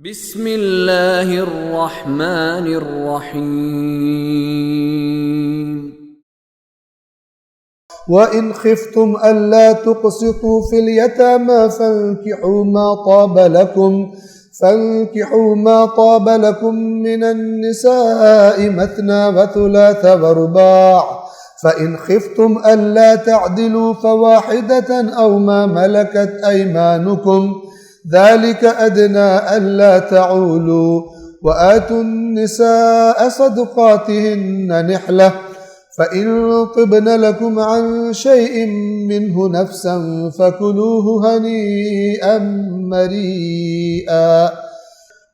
بسم اللہ الرحمن الرحیم وَإِنْ خِفْتُمْ أَلَّا تُقْسِطُوا فِي الْيَتَامَى فَانكِحُوا مَا طَابَ لَكُم مِّنَ النِّسَاءِ مَثْنَى وَثُلَاثَ وَرُبَاعَ فَإِنْ خِفْتُمْ أَلَّا تَعْدِلُوا فَوَاحِدَةً أَوْ مَا مَلَكَتْ أَيْمَانُكُمْ ذَلِكَ أَدْنَىٰ أَلَّا تَعُولُوا وَآتُوا النِّسَاءَ صَدُقَاتِهِنَّ نِحْلَةً فَإِن طِبْنَ لَكُمْ عَن شَيْءٍ مِّنْهُ نَفْسًا فَكُلُوهُ هَنِيئًا مَّرِيئًا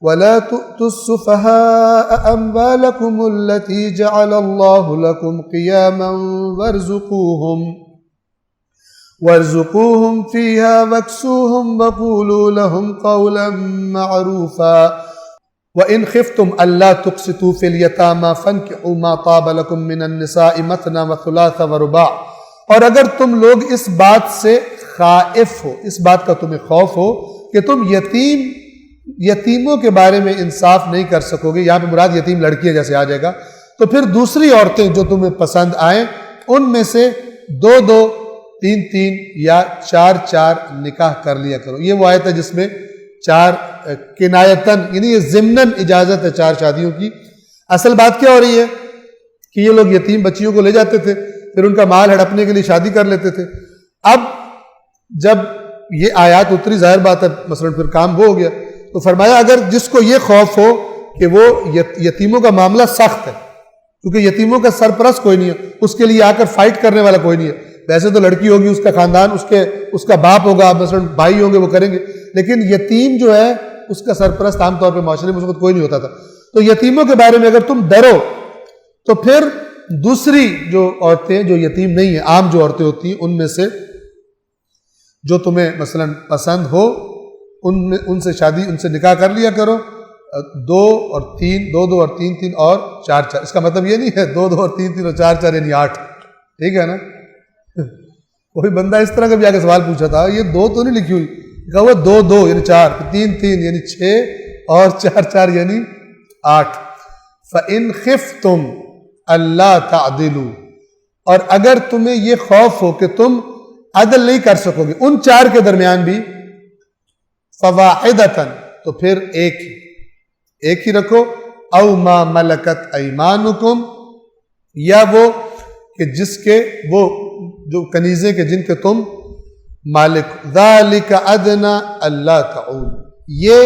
وَلَا تُؤْتُوا السُّفَهَاءَ أَمْوَالَكُمُ الَّتِي جَعَلَ اللَّهُ لَكُمْ قِيَامًا وارزقوهم فيها واكسوهم وقولوا لهم قولا معروفا وَإِنْ خِفْتُمْ أَلَّا تُقْسِطُوا فِي الْيَتَامَى فَانكِحُوا مَا طَابَ لَكُم مِّنَ النِّسَاءِ مَثْنَى وَثُلَاثَ وَرُبَاعَ اور اگر تم لوگ اس بات سے خائف ہو، اس بات کا تمہیں خوف ہو کہ تم یتیموں کے بارے میں انصاف نہیں کر سکو گے، یہاں پہ مراد یتیم لڑکی ہے جیسے آ جائے گا، تو پھر دوسری عورتیں جو تمہیں پسند آئیں ان میں سے دو تین یا چار نکاح کر لیا کرو۔ یہ وہ آیت ہے جس میں چار کنایتن یعنی یہ ضمناً اجازت ہے چار شادیوں کی۔ اصل بات کیا ہو رہی ہے کہ یہ لوگ یتیم بچیوں کو لے جاتے تھے، پھر ان کا مال ہڑپنے کے لیے شادی کر لیتے تھے۔ اب جب یہ آیات اتری، ظاہر بات ہے مثلا پھر کام وہ ہو گیا، تو فرمایا اگر جس کو یہ خوف ہو کہ وہ یتیموں کا معاملہ سخت ہے کیونکہ یتیموں کا سرپرست کوئی نہیں ہے، اس کے لیے آ کر فائٹ کرنے والا کوئی نہیں ہے، ویسے تو لڑکی ہوگی، اس کا خاندان، اس کا باپ ہوگا، مثلا بھائی ہوں گے، وہ کریں گے، لیکن یتیم جو ہے اس کا سرپرست عام طور پہ معاشرے میں اس وقت کوئی نہیں ہوتا تھا۔ تو یتیموں کے بارے میں اگر تم ڈرو تو پھر دوسری جو عورتیں جو یتیم نہیں ہیں، عام جو عورتیں ہوتی ہیں، ان میں سے جو تمہیں مثلا پسند ہو ان سے شادی، ان سے نکاح کر لیا کرو، دو اور تین اور چار۔ اس کا مطلب یہ نہیں ہے دو اور تین اور چار یعنی 8، ٹھیک ہے نا؟ کوئی بندہ اس طرح کا بھی آگے سوال پوچھا تھا، یہ دو تو نہیں لکھی ہوئی، کہا وہ دو یعنی 4، تین یعنی 6 اور چار یعنی 8۔ فَإِنْ خِفْتُمْ أَلَّا تَعْدِلُوا اور اگر تمہیں یہ خوف ہو کہ تم عدل نہیں کر سکو گے ان 4 کے درمیان بھی، فَوَاحِدَةً تو پھر ایک ہی رکھو، أَوْ مَا مَلَكَتْ أَيْمَانُكُمْ یا وہ کہ جس کے وہ جو کنیزیں کے جن کے تم مالک، ذَلِكَ أَدْنَىٰ أَلَّا تَعُولُوا یہ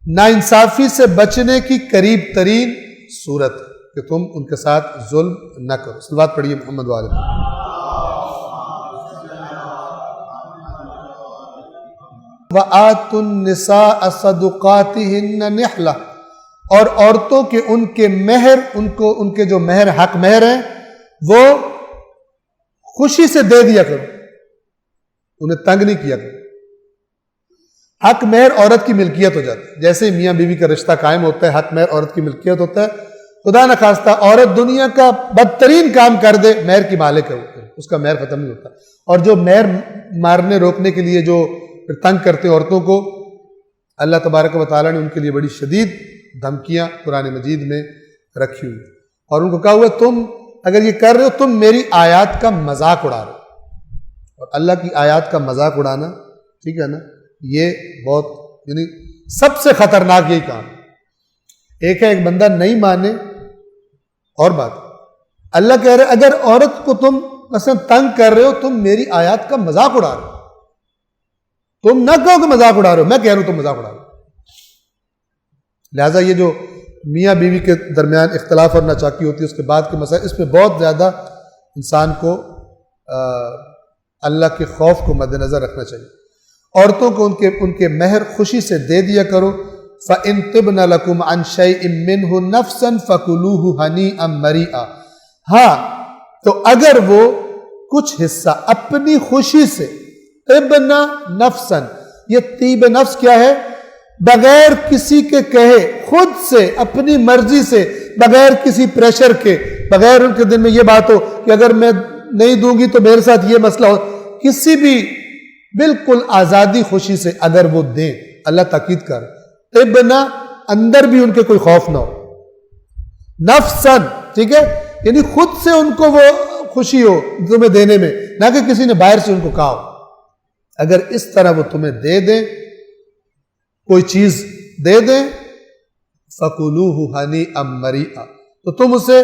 ناانصافی سے بچنے کی قریب ترین صورت ہے کہ تم ان کے ساتھ ظلم نہ کرو۔ صلوات پڑھیے محمد والے۔ وَآتُوا النِّسَاءَ صَدُقَاتِهِنَّ نِحْلَةً اور عورتوں کے ان کے مہر، ان کے جو مہر حق مہر ہیں وہ خوشی سے دے دیا کرو، انہیں تنگ نہیں کیا کرو۔ حق مہر عورت کی ملکیت ہو جاتی ہے، جیسے میاں بیوی کا رشتہ قائم ہوتا ہے، حق مہر عورت کی ملکیت ہوتا ہے۔ خدا نخواستہ عورت دنیا کا بدترین کام کر دے، مہر کی مالک ہے، اس کا مہر ختم نہیں ہوتا۔ اور جو مہر مارنے روکنے کے لیے جو تنگ کرتے عورتوں کو، اللہ تبارک و تعالیٰ نے ان کے لیے بڑی شدید دھمکیاں قرآن مجید میں رکھی ہوئی، اور ان کو کہا ہوا تم اگر یہ کر رہے ہو تم میری آیات کا مذاق اڑا رہے ہو، اور اللہ کی آیات کا مذاق اڑانا، ٹھیک ہے نا، یہ بہت یعنی سب سے خطرناک یہی کام۔ ایک ہے ایک بندہ نہیں مانے اور بات، اللہ کہہ رہے اگر عورت کو تم مثلا تنگ کر رہے ہو تم میری آیات کا مذاق اڑا رہے ہو، تم نہ کہو کہ مذاق اڑا رہے ہو، میں کہہ رہا ہوں تم مذاق اڑا رہے ہو۔ لہٰذا یہ جو میاں بیوی کے درمیان اختلاف اور ناچاکی ہوتی ہے اس کے بعد کے مسائل، اس میں بہت زیادہ انسان کو اللہ کے خوف کو مد نظر رکھنا چاہیے۔ عورتوں کو ان کے مہر خوشی سے دے دیا کرو۔ فَإِن طِبْنَ لَكُمْ عَن شَيْءٍ مِّنْهُ نَفْسًا فَكُلُوهُ هَنِيئًا مَّرِيئًا ہاں تو اگر وہ کچھ حصہ اپنی خوشی سے، طِبْنَ نَفْسًا یہ طیب نفس کیا ہے؟ بغیر کسی کے کہے، خود سے اپنی مرضی سے، بغیر کسی پریشر کے، بغیر ان کے دل میں یہ بات ہو کہ اگر میں نہیں دوں گی تو میرے ساتھ یہ مسئلہ ہو، کسی بھی بالکل آزادی خوشی سے اگر وہ دیں، اللہ تاکید کر طبنا اندر بھی ان کے کوئی خوف نہ ہو، نفسن، ٹھیک ہے، یعنی خود سے ان کو وہ خوشی ہو تمہیں دینے میں، نہ کہ کسی نے باہر سے ان کو کہا ہو۔ اگر اس طرح وہ تمہیں دے دیں، کوئی چیز دے دیں، فَكُلُوهُ هَنِيئًا مَرِيئًا، تو تم اسے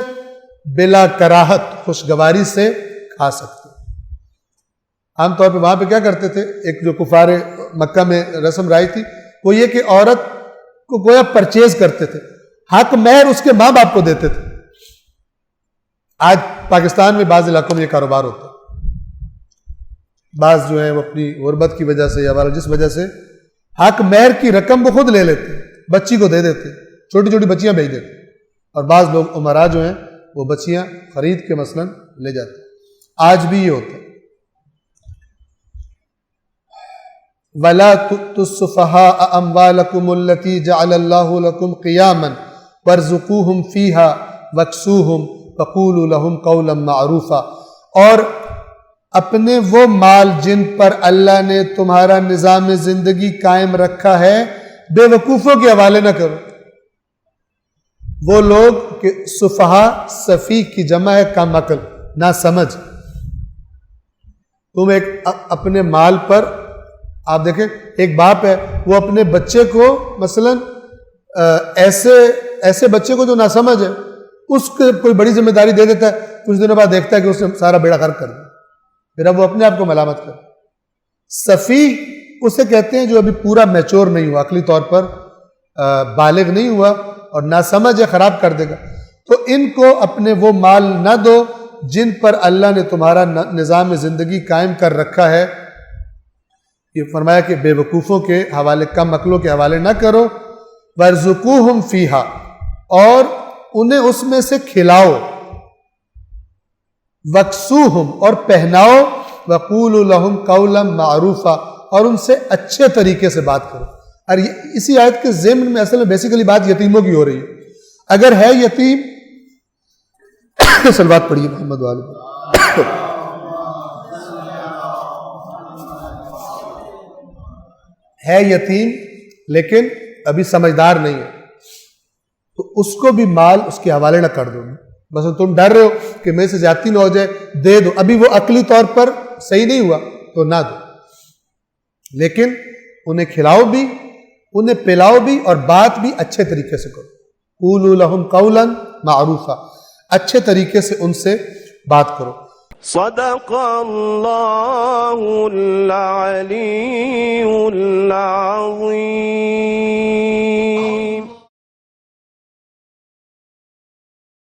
بلا کراہت خوشگواری سے کھا سکتے۔ عام طور پہ وہاں پہ کیا کرتے تھے، ایک جو کفار مکہ میں رسم رائج تھی وہ یہ کہ عورت کو گویا پرچیز کرتے تھے، حق مہر اس کے ماں باپ کو دیتے تھے۔ آج پاکستان میں بعض علاقوں میں یہ کاروبار ہوتا ہے، بعض جو ہیں وہ اپنی غربت کی وجہ سے یا جس وجہ سے حق مہر کی رقم وہ خود لے لیتے ہیں، بچی کو دے دیتے، چھوٹی چھوٹی بچیاں بھیج دیتے، اور بعض لوگ عمرا جو ہیں وہ بچیاں خرید کے مثلا لے جاتے۔ آج بھی یہ ہوتا ہے۔ وَلَا تُؤْتُوا السُّفَهَاءَ أَمْوَالَكُمُ الَّتِي جَعَلَ اللَّهُ لَكُمْ قِيَامًا وَارْزُقُوهُمْ فِيهَا وَاكْسُوهُمْ وَقُولُوا لَهُمْ قَوْلًا مَعْرُوفًا، اور اپنے وہ مال جن پر اللہ نے تمہارا نظام زندگی قائم رکھا ہے بے وقوفوں کے حوالے نہ کرو۔ وہ لوگ کہ سفہا، سفیہ کی جمع ہے کم عقل، نہ سمجھ، تم ایک اپنے مال پر، آپ دیکھیں ایک باپ ہے وہ اپنے بچے کو مثلا ایسے بچے کو جو نہ سمجھ ہے اس کو کوئی بڑی ذمہ داری دے دیتا ہے، کچھ دنوں بعد دیکھتا ہے کہ اس نے سارا بیڑا غرق کر دیا، پھر اب وہ اپنے آپ کو ملامت کرے۔ سفیہ اسے کہتے ہیں جو ابھی پورا میچور نہیں ہوا، عقلی طور پر بالغ نہیں ہوا اور نہ سمجھ ہے، خراب کر دے گا۔ تو ان کو اپنے وہ مال نہ دو جن پر اللہ نے تمہارا نظام زندگی قائم کر رکھا ہے۔ یہ فرمایا کہ بے وقوفوں کے حوالے، کم عقلوں کے حوالے نہ کرو۔ وَارْزُقُوهُمْ فِيهَا، اور انہیں اس میں سے کھلاؤ، وَاكْسُوهُمْ، اور پہناؤ، وَقُولُوا لَهُمْ قَوْلًا مَعْرُوفًا، اور ان سے اچھے طریقے سے بات کرو۔ اور اسی آیت کے ضمن میں اصل میں بیسیکلی بات یتیموں کی ہو رہی ہے۔ اگر ہے یتیم، صلوات پڑھیے محمد والے، ہے یتیم لیکن ابھی سمجھدار نہیں ہے، تو اس کو بھی مال اس کے حوالے نہ کر دو۔ بس تم ڈر رہے ہو کہ میرے سے زیادتی نہ ہو جائے، دے دو، ابھی وہ عقلی طور پر صحیح نہیں ہوا تو نہ دو، لیکن انہیں کھلاؤ بھی، انہیں پلاؤ بھی، اور بات بھی اچھے طریقے سے کرو۔ قولوا لہم قولا معروفا، اچھے طریقے سے ان سے بات کرو۔ صدق اللہ العلی العظیم۔